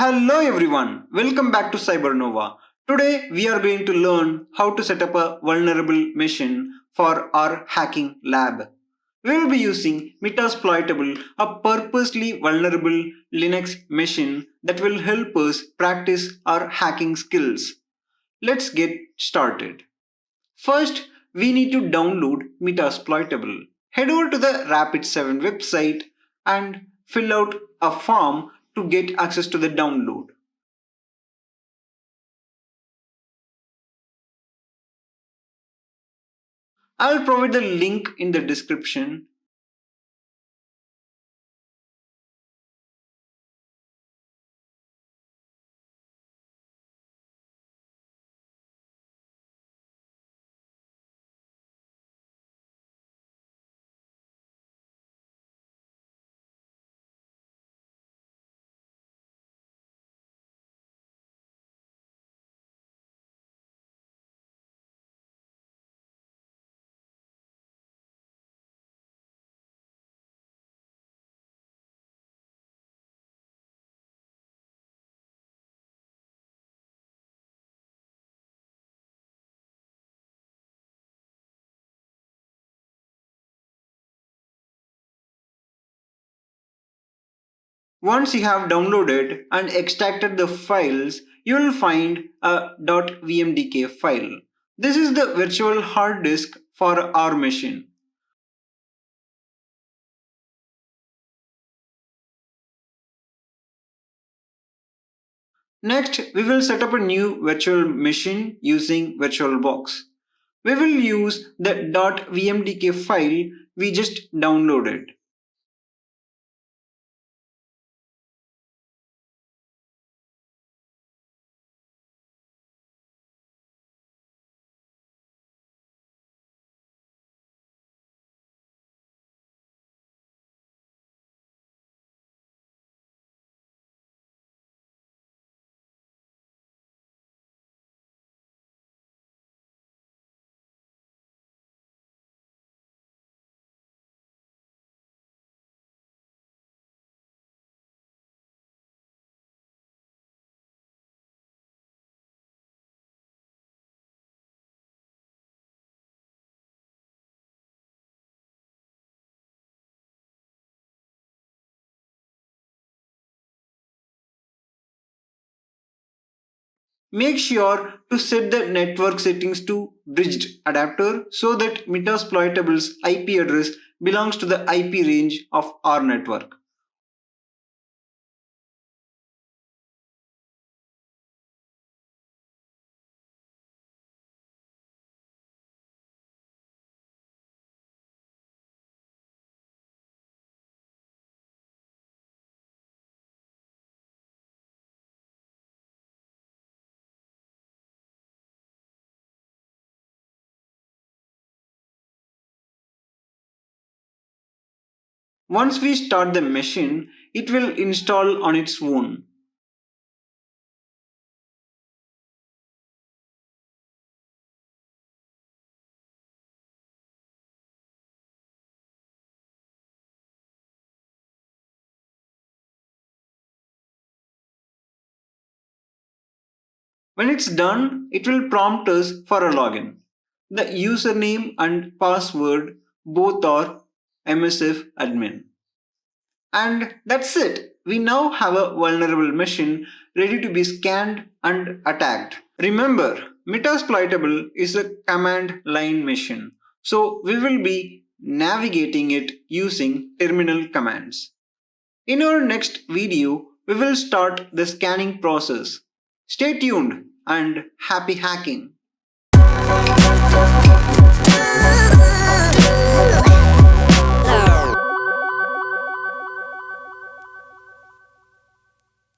Hello everyone, welcome back to Cybernova. Today we are going to learn how to set up a vulnerable machine for our hacking lab. We will be using Metasploitable, a purposely vulnerable Linux machine that will help us practice our hacking skills. Let's get started. First, we need to download Metasploitable. Head over to the Rapid7 website and fill out a form to get access to the download. I'll provide the link in the description. Once you have downloaded and extracted the files, you will find a .vmdk file. This is the virtual hard disk for our machine. Next, we will set up a new virtual machine using VirtualBox. We will use the .vmdk file we just downloaded. Make sure to set the network settings to bridged adapter so that Metasploitable's IP address belongs to the IP range of our network. Once we start the machine, it will install on its own. When it's done, it will prompt us for a login. The username and password both are MSF admin. And that's it. We now have a vulnerable machine ready to be scanned and attacked. Remember, Metasploitable is a command line machine, so we will be navigating it using terminal commands. In our next video, we will start the scanning process. Stay tuned and happy hacking!